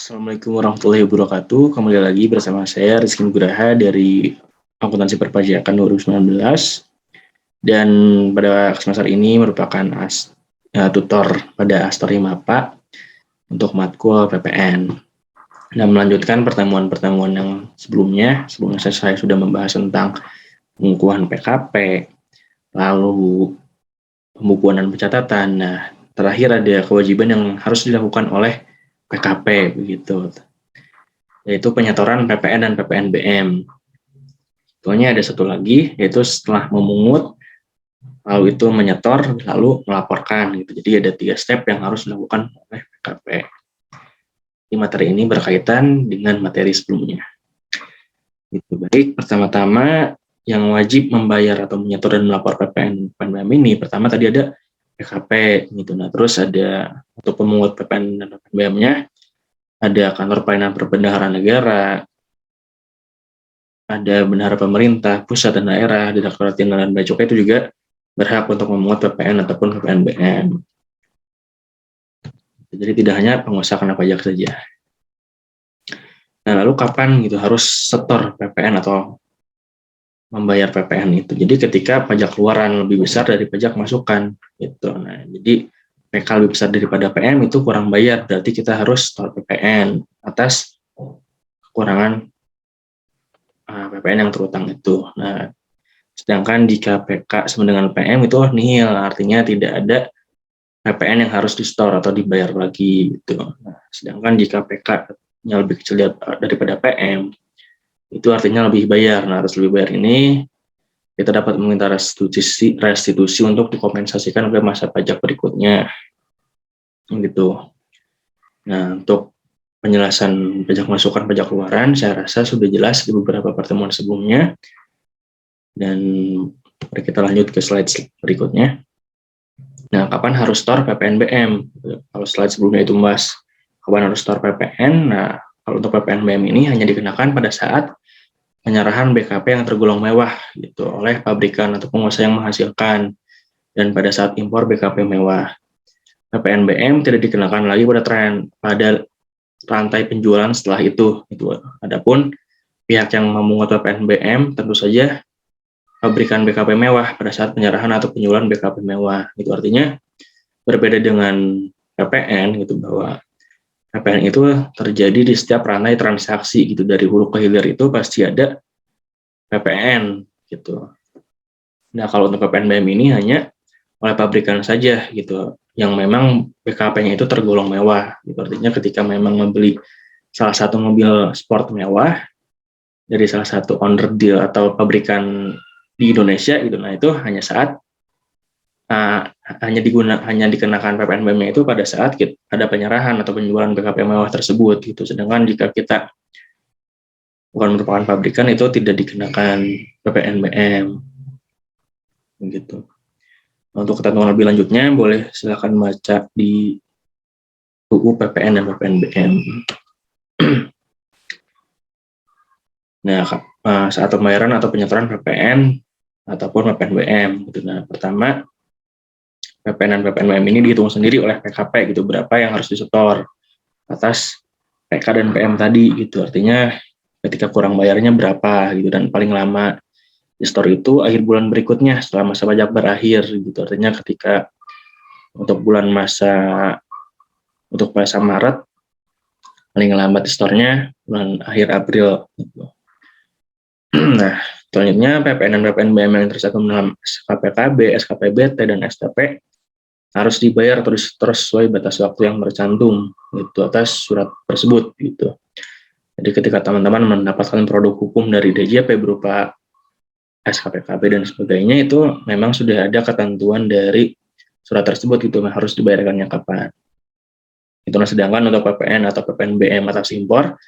Assalamualaikum warahmatullahi wabarakatuh. Kembali lagi bersama saya Rizky Nugraha dari Akuntansi Perpajakan 2019. Dan pada kesempatan ini merupakan tutor pada Astori Mapa untuk matkul PPN. Dan melanjutkan pertemuan-pertemuan yang sebelumnya saya sudah membahas tentang pengukuhan PKP, lalu pembukuan dan pencatatan. Nah, terakhir ada kewajiban yang harus dilakukan oleh PKP begitu, yaitu penyetoran PPN dan PPNBM. Soalnya ada satu lagi, yaitu setelah memungut, lalu itu menyetor, lalu melaporkan gitu. Jadi ada 3 step yang harus dilakukan oleh PKP. Di materi ini berkaitan dengan materi sebelumnya. Itu baik, pertama-tama yang wajib membayar atau menyetor dan melapor PPN PPNBM ini, pertama tadi ada PKP gitu. Nah, terus ada untuk pemungut PPN dan PPNBM-nya ada kantor pelayanan perbendaharaan negara, ada bendahara pemerintah, pusat dan daerah, Direktorat Jenderal dan Bea Cukai itu juga berhak untuk memungut PPN ataupun PPNBM. Jadi tidak hanya pengusaha kena pajak saja. Nah, lalu kapan gitu harus setor PPN atau membayar PPN itu? Jadi ketika pajak keluaran lebih besar dari pajak masukan gitu. Nah, jadi PK lebih besar daripada PM itu kurang bayar, berarti kita harus setor PPN atas kekurangan PPN yang terutang itu. Nah, sedangkan jika PK sama dengan PM itu nihil, artinya tidak ada PPN yang harus di-store atau dibayar lagi gitu. Nah, sedangkan jika PK-nya lebih kecil daripada PM, itu artinya lebih bayar. Nah, harus lebih bayar ini kita dapat meminta restitusi untuk dikompensasikan ke masa pajak berikutnya. Gitu. Nah, untuk penjelasan pajak masukan, pajak keluaran, saya rasa sudah jelas di beberapa pertemuan sebelumnya. Dan mari kita lanjut ke slide berikutnya. Nah, kapan harus store PPNBM? Kalau slide sebelumnya itu membahas kapan harus store PPN. Nah, kalau untuk PPNBM ini hanya dikenakan pada saat penyerahan BKP yang tergolong mewah gitu oleh pabrikan atau pengusaha yang menghasilkan, dan pada saat impor BKP mewah. PPNBM tidak dikenakan lagi pada rantai penjualan setelah itu. Adapun pihak yang memungut PPNBM tentu saja pabrikan BKP mewah pada saat penyerahan atau penjualan BKP mewah. Itu artinya berbeda dengan PPN gitu, bahwa PPN itu terjadi di setiap rantai transaksi gitu, dari hulu ke hilir itu pasti ada PPN gitu. Nah, kalau untuk PPNBM ini hanya oleh pabrikan saja gitu, yang memang BKP-nya itu tergolong mewah. Gitu. Artinya ketika memang membeli salah satu mobil sport mewah dari salah satu owner deal atau pabrikan di Indonesia gitu, nah itu hanya saat hanya dikenakan PPNBM itu pada saat ada penyerahan atau penjualan BKP mewah tersebut gitu. Sedangkan jika kita bukan merupakan pabrikan itu tidak dikenakan PPNBM gitu. Untuk ketentuan lebih lanjutnya boleh silakan baca di UU PPN dan PPNBM. Nah, saat pembayaran atau penyetoran PPN ataupun PPNBM gitu. Nah, pertama PPN dan PPNBM ini dihitung sendiri oleh PKP gitu, berapa yang harus disetor atas PK dan PM tadi gitu. Artinya ketika kurang bayarnya berapa gitu, dan paling lama di store itu akhir bulan berikutnya setelah masa pajak berakhir gitu. Artinya ketika untuk masa Maret paling lambat di store-nya bulan akhir April gitu. Nah, selanjutnya PPN dan PPNBM yang tercantum dalam SKPKB, SKPBT, dan STP harus dibayar atau disetor sesuai batas waktu yang tercantum gitu atas surat tersebut gitu. Jadi ketika teman-teman mendapatkan produk hukum dari DJP berupa SKPKB dan sebagainya, itu memang sudah ada ketentuan dari surat tersebut gitu, harus dibayarkannya kapan. Itu. Sedangkan untuk PPN atau PPNBM atas impor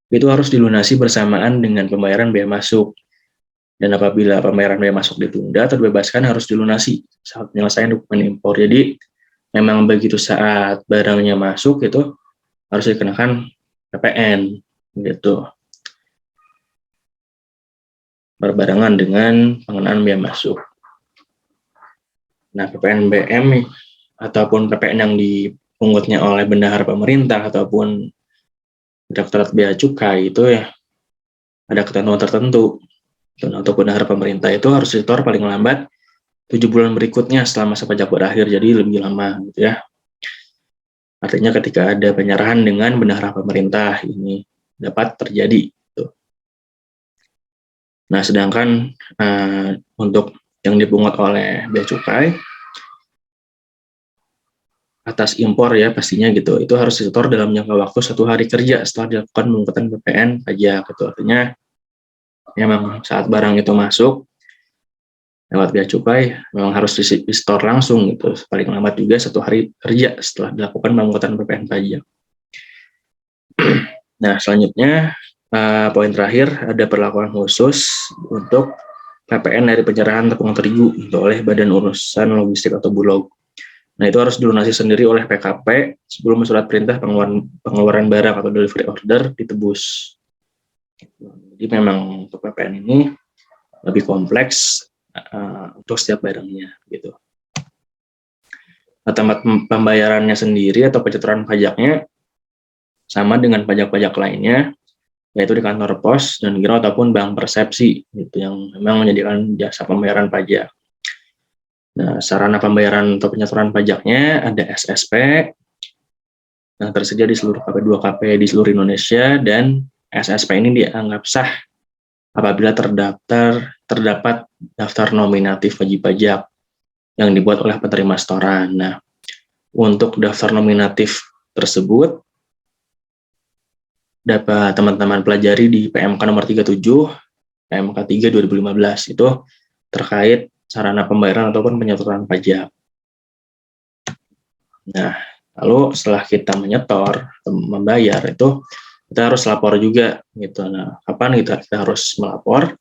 itu harus dilunasi bersamaan dengan pembayaran bea masuk. Dan apabila pembayaran bea masuk ditunda atau dibebaskan harus dilunasi saat penyelesaian dokumen impor. Jadi memang begitu saat barangnya masuk itu harus dikenakan PPN gitu, berbarengan dengan pengenaan bea masuk. Nah, PPNBM ataupun PPN yang dipungutnya oleh bendahara pemerintah ataupun Direktorat Bea Cukai itu ya ada ketentuan tertentu. Dan untuk bendahara pemerintah itu harus disetor paling lambat 7 bulan berikutnya setelah masa pajak berakhir, jadi lebih lama gitu ya. Artinya ketika ada penyerahan dengan bendahara pemerintah ini dapat terjadi. Gitu. Nah, sedangkan untuk yang dipungut oleh Bea Cukai atas impor ya pastinya gitu, itu harus disetor dalam jangka waktu 1 hari kerja setelah dilakukan pemungutan PPN pajak. Gitu. Artinya memang saat barang itu masuk lewat Bea Cukai memang harus di-store langsung gitu, paling lambat juga 1 hari kerja setelah dilakukan pemungutan PPN pajak. Nah, selanjutnya poin terakhir ada perlakuan khusus untuk PPN dari penyerahan tepung terigu oleh Badan Urusan Logistik atau Bulog. Nah, itu harus dilunasi sendiri oleh PKP sebelum surat perintah pengeluaran barang atau delivery order ditebus. Jadi memang untuk PPN ini lebih kompleks untuk setiap barangnya gitu. Nah, tempat pembayarannya sendiri atau pencaturan pajaknya sama dengan pajak-pajak lainnya, yaitu di kantor pos dan giro ataupun bank persepsi gitu yang memang menyediakan jasa pembayaran pajak. Nah, sarana pembayaran atau penyetoran pajaknya ada SSP yang tersedia di seluruh KP2KP di seluruh Indonesia, dan SSP ini dianggap sah apabila terdapat daftar nominatif wajib pajak yang dibuat oleh penerima setoran. Nah, untuk daftar nominatif tersebut dapat teman-teman pelajari di PMK nomor 37, PMK 3 2015 itu terkait sarana pembayaran ataupun penyetoran pajak. Nah, lalu setelah kita menyetor, membayar itu kita harus lapor juga gitu. Nah, kapan kita harus melapor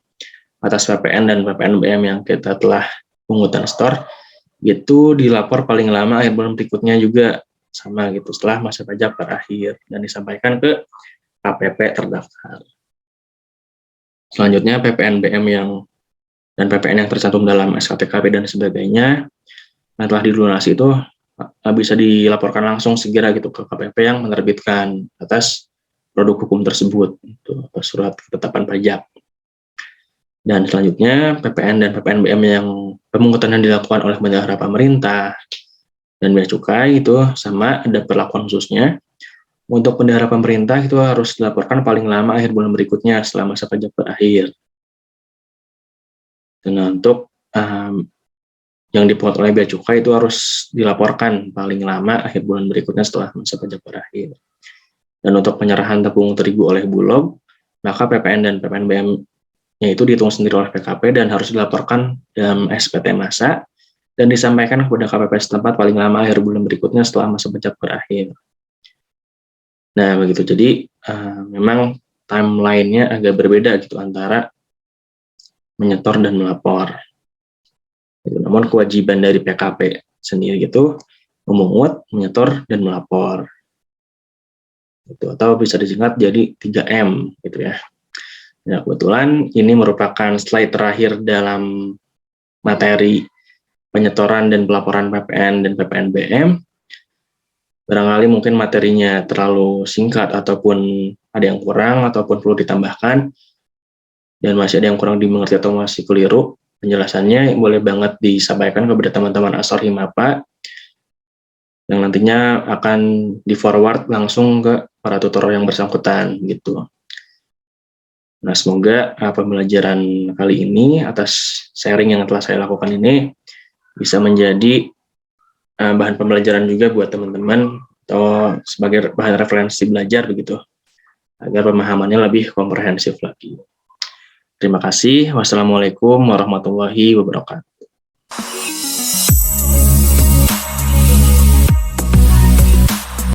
atas PPN dan PPNBM yang kita telah pungutan store, itu dilapor paling lama akhir bulan berikutnya juga sama gitu setelah masa pajak berakhir dan disampaikan ke KPP terdaftar. Selanjutnya PPNBM dan PPN yang tercantum dalam SKTKP dan sebagainya yang telah dilunasi itu bisa dilaporkan langsung segera gitu ke KPP yang menerbitkan atas produk hukum tersebut, itu surat ketetapan pajak. Dan selanjutnya PPN dan PPNBM yang pemungutan yang dilakukan oleh bendahara pemerintah dan Bea Cukai itu sama ada perlakuan khususnya. Untuk bendahara pemerintah itu harus dilaporkan paling lama akhir bulan berikutnya setelah masa pajak berakhir. Dan untuk yang dipungut oleh Bea Cukai itu harus dilaporkan paling lama akhir bulan berikutnya setelah masa pajak berakhir. Dan untuk penyerahan tepung terigu oleh Bulog, maka PPN dan PPNBM-nya itu dihitung sendiri oleh PKP dan harus dilaporkan dalam SPT masa dan disampaikan kepada KPP setempat paling lama akhir bulan berikutnya setelah masa pajak berakhir. Nah, begitu. Jadi memang timeline-nya agak berbeda gitu antara menyetor dan melapor. Namun kewajiban dari PKP sendiri itu memungut, menyetor, dan melapor. Gitu. Atau bisa disingkat jadi 3M gitu ya. Nah, kebetulan ini merupakan slide terakhir dalam materi penyetoran dan pelaporan PPN dan PPNBM. Barangkali mungkin materinya terlalu singkat ataupun ada yang kurang ataupun perlu ditambahkan dan masih ada yang kurang dimengerti atau masih keliru penjelasannya, boleh banget disampaikan kepada teman-teman Asor Himapa yang nantinya akan di forward langsung ke para tutor yang bersangkutan gitu. Nah, semoga pembelajaran kali ini atas sharing yang telah saya lakukan ini bisa menjadi bahan pembelajaran juga buat teman-teman atau sebagai bahan referensi belajar begitu agar pemahamannya lebih komprehensif lagi. Terima kasih. Wassalamualaikum warahmatullahi wabarakatuh.